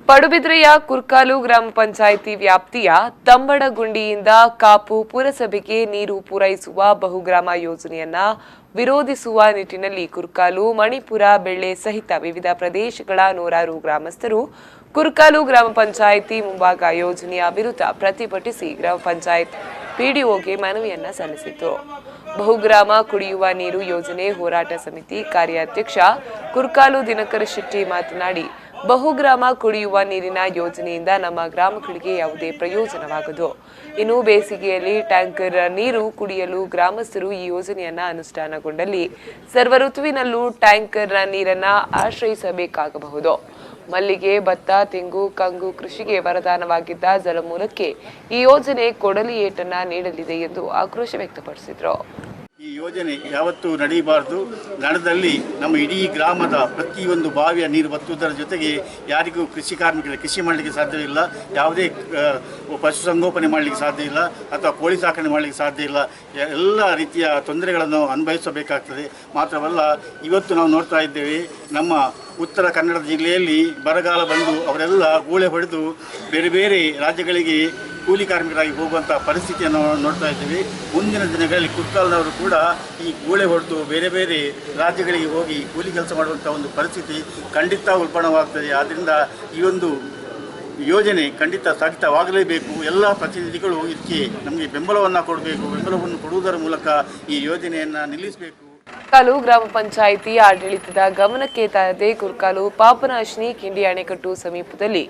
ಪಡುಬಿದ್ರೆಯ ಕುರ್ಕಾಲು ಗ್ರಾಮ ಪಂಚಾಯಿತಿ ವ್ಯಾಪ್ತಿಯ ತಂಬಡಗುಂಡಿಯಿಂದ ಕಾಪು ಪುರಸಭೆಗೆ ನೀರು ಪೂರೈಸುವ ಬಹುಗ್ರಾಮ ಯೋಜನೆಯನ್ನ ವಿರೋಧಿಸುವ ನಿಟ್ಟಿನಲ್ಲಿ ಕುರ್ಕಾಲು, ಮಣಿಪುರ, ಬೆಳ್ಳೆ ಸಹಿತ ವಿವಿಧ ಪ್ರದೇಶಗಳ ನೂರಾರು ಗ್ರಾಮಸ್ಥರು ಕುರ್ಕಾಲು ಗ್ರಾಮ ಪಂಚಾಯಿತಿ ಮುಂಭಾಗ ಯೋಜನೆಯ ವಿರುದ್ಧ ಪ್ರತಿಭಟಿಸಿ ಗ್ರಾಮ ಪಂಚಾಯತ್ ಪಿಡಿಒಗೆ ಮನವಿಯನ್ನ ಸಲ್ಲಿಸಿತು. ಬಹುಗ್ರಾಮ ಕುಡಿಯುವ ನೀರು ಯೋಜನೆ ಹೋರಾಟ ಸಮಿತಿ ಕಾರ್ಯಾಧ್ಯಕ್ಷ ಕುರ್ಕಾಲು ದಿನಕರ ಶೆಟ್ಟಿ ಮಾತನಾಡಿ, ಬಹುಗ್ರಾಮ ಕುಡಿಯುವ ನೀರಿನ ಯೋಜನೆಯಿಂದ ನಮ್ಮ ಗ್ರಾಮಗಳಿಗೆ ಯಾವುದೇ ಪ್ರಯೋಜನವಾಗದು. ಇನ್ನು ಬೇಸಿಗೆಯಲ್ಲಿ ಟ್ಯಾಂಕರ್ ನೀರು ಕುಡಿಯಲು ಗ್ರಾಮಸ್ಥರು ಈ ಯೋಜನೆಯನ್ನ ಅನುಷ್ಠಾನಗೊಂಡಲ್ಲಿ ಸರ್ವ ಋತುವಿನಲ್ಲೂ ಟ್ಯಾಂಕರ್ ನೀರನ್ನ ಆಶ್ರಯಿಸಬೇಕಾಗಬಹುದು. ಮಲ್ಲಿಗೆ, ಭತ್ತ, ತೆಂಗು, ಕಂಗು ಕೃಷಿಗೆ ವರದಾನವಾಗಿದ್ದ ಜಲಮೂಲಕ್ಕೆ ಈ ಯೋಜನೆ ಕೊಡಲಿ ಏಟನ್ನ ನೀಡಲಿದೆ ಎಂದು ಆಕ್ರೋಶ ವ್ಯಕ್ತಪಡಿಸಿದರು. ಈ ಯೋಜನೆ ಯಾವತ್ತೂ ನಡೆಯಬಾರದು. ನಡೆದಲ್ಲಿ ನಮ್ಮ ಇಡೀ ಗ್ರಾಮದ ಪ್ರತಿಯೊಂದು ಬಾವಿಯ ನೀರು ಬತ್ತುವುದರ ಜೊತೆಗೆ ಯಾರಿಗೂ ಕೃಷಿ ಕಾರ್ಮಿಕರಿಗೆ ಕೃಷಿ ಮಾಡಲಿಕ್ಕೆ ಸಾಧ್ಯವಿಲ್ಲ, ಯಾವುದೇ ಪಶುಸಂಗೋಪನೆ ಮಾಡಲಿಕ್ಕೆ ಸಾಧ್ಯ ಇಲ್ಲ ಅಥವಾ ಕೋಳಿ ಸಾಕಣೆ ಮಾಡಲಿಕ್ಕೆ ಸಾಧ್ಯ ಇಲ್ಲ. ಎಲ್ಲ ರೀತಿಯ ತೊಂದರೆಗಳನ್ನು ಅನುಭವಿಸಬೇಕಾಗ್ತದೆ. ಮಾತ್ರವಲ್ಲ, ಇವತ್ತು ನಾವು ನೋಡ್ತಾ ಇದ್ದೇವೆ, ನಮ್ಮ ಉತ್ತರ ಕನ್ನಡ ಜಿಲ್ಲೆಯಲ್ಲಿ ಬರಗಾಲ ಬಂದು ಅವರೆಲ್ಲ ಗೂಳೆ ಹೊಡೆದು ಬೇರೆ ಬೇರೆ ರಾಜ್ಯಗಳಿಗೆ ಕೂಲಿ ಕಾರ್ಮಿಕರಾಗಿ ಹೋಗುವಂಥ ಪರಿಸ್ಥಿತಿಯನ್ನು ನೋಡ್ತಾ ಇದ್ದೀವಿ. ಮುಂದಿನ ದಿನಗಳಲ್ಲಿ ಕುರ್ಕಾಲ್ನವರು ಕೂಡ ಈ ಗೂಳೆ ಹೊಡೆದು ಬೇರೆ ಬೇರೆ ರಾಜ್ಯಗಳಿಗೆ ಹೋಗಿ ಕೂಲಿ ಕೆಲಸ ಮಾಡುವಂಥ ಒಂದು ಪರಿಸ್ಥಿತಿ ಖಂಡಿತ ಉಲ್ಬಣವಾಗ್ತದೆ. ಆದ್ದರಿಂದ ಈ ಒಂದು ಯೋಜನೆ ಖಂಡಿತ ಸ್ಥಗಿತವಾಗಲೇಬೇಕು. ಎಲ್ಲ ಪ್ರತಿನಿಧಿಗಳು ಇದಕ್ಕೆ ನಮಗೆ ಬೆಂಬಲವನ್ನು ಕೊಡಬೇಕು. ಬೆಂಬಲವನ್ನು ಕೊಡುವುದರ ಮೂಲಕ ಈ ಯೋಜನೆಯನ್ನು ನಿಲ್ಲಿಸಬೇಕು. ಕುರ್ಕಾಲು ಗ್ರಾಮ ಪಂಚಾಯಿತಿ ಆಡಳಿತದ ಗಮನಕ್ಕೆ ತರದೆ ಕುರ್ಕಾಲು ಪಾಪನಾಶಿನಿ ಕಿಂಡಿ ಅಣೆಕಟ್ಟು ಸಮೀಪದಲ್ಲಿ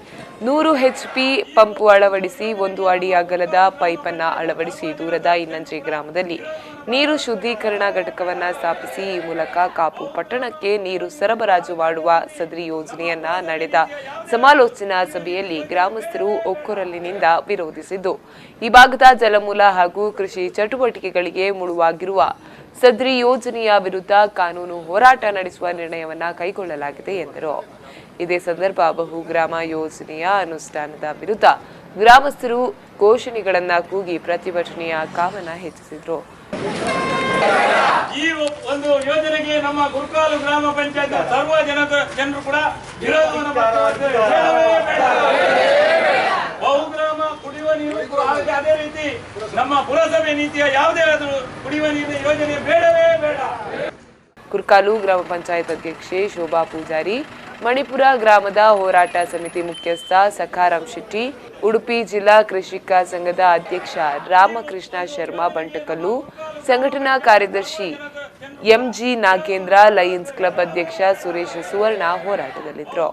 100 HP ಪಂಪ್ ಅಳವಡಿಸಿ 1 ಅಡಿ ಅಗಲದ ಪೈಪನ್ನು ಅಳವಡಿಸಿ ದೂರದ ಇನ್ನಂಜೆ ಗ್ರಾಮದಲ್ಲಿ ನೀರು ಶುದ್ಧೀಕರಣ ಘಟಕವನ್ನ ಸ್ಥಾಪಿಸಿ ಈ ಮೂಲಕ ಕಾಪು ಪಟ್ಟಣಕ್ಕೆ ನೀರು ಸರಬರಾಜು ಮಾಡುವ ಸದರಿ ಯೋಜನೆಯನ್ನ ನಡೆದ ಸಮಾಲೋಚನಾ ಸಭೆಯಲ್ಲಿ ಗ್ರಾಮಸ್ಥರು ಒಕ್ಕೊರಲಿನಿಂದ ವಿರೋಧಿಸಿದ್ದು, ಈ ಭಾಗದ ಜಲಮೂಲ ಹಾಗೂ ಕೃಷಿ ಚಟುವಟಿಕೆಗಳಿಗೆ ಮುಳುವಾಗಿರುವ ಸದರಿ ಯೋಜನೆಯ ವಿರುದ್ಧ ಕಾನೂನು ಹೋರಾಟ ನಡೆಸುವ ನಿರ್ಣಯವನ್ನ ಕೈಗೊಳ್ಳಲಾಗಿದೆ ಎಂದರು. ಇದೇ ಸಂದರ್ಭ ಬಹುಗ್ರಾಮ ಯೋಜನೆಯ ಅನುಷ್ಠಾನದ ವಿರುದ್ಧ ಗ್ರಾಮಸ್ಥರು ಘೋಷಣೆಗಳನ್ನ ಕೂಗಿ ಪ್ರತಿಭಟನೆಯ ಕಾಮನ ಹೆಚ್ಚಿಸಿದರು. ಈ ಒಂದು ಯೋಜನೆಗೆ ನಮ್ಮ ಕುರ್ಕಾಲು ಗ್ರಾಮ ಪಂಚಾಯತ್ ಸರ್ವ ಜನರು ಕೂಡ ವಿರೋಧವನ್ನು ಬಹುಗ್ರಾಮ ಕುಡಿಯುವ ನೀರು ಅದೇ ರೀತಿ ನಮ್ಮ ಪುರಸಭೆ ನೀತಿಯ ಯಾವುದೇ ಕುಡಿಯುವ ನೀರಿನ ಯೋಜನೆ ಬೇಡವೇ ಬೇಡ. ಕುರ್ಕಾಲು ಗ್ರಾಮ ಪಂಚಾಯತ್ ಅಧ್ಯಕ್ಷೆ ಶೋಭಾ ಪೂಜಾರಿ, ಮಣಿಪುರ ಗ್ರಾಮದ ಹೋರಾಟ ಸಮಿತಿ ಮುಖ್ಯಸ್ಥ ಸಖಾರಾಮ್ ಶೆಟ್ಟಿ, ಉಡುಪಿ ಜಿಲ್ಲಾ ಕೃಷಿಕ ಸಂಘದ ಅಧ್ಯಕ್ಷ ರಾಮಕೃಷ್ಣ ಶರ್ಮಾ ಬಂಟಕಲ್ಲು, ಸಂಘಟನಾ ಕಾರ್ಯದರ್ಶಿ MG ನಾಗೇಂದ್ರ, ಲಯನ್ಸ್ ಕ್ಲಬ್ ಅಧ್ಯಕ್ಷ ಸುರೇಶ್ ಸುವರ್ಣ ಹೋರಾಟದಲ್ಲಿದ್ದರು.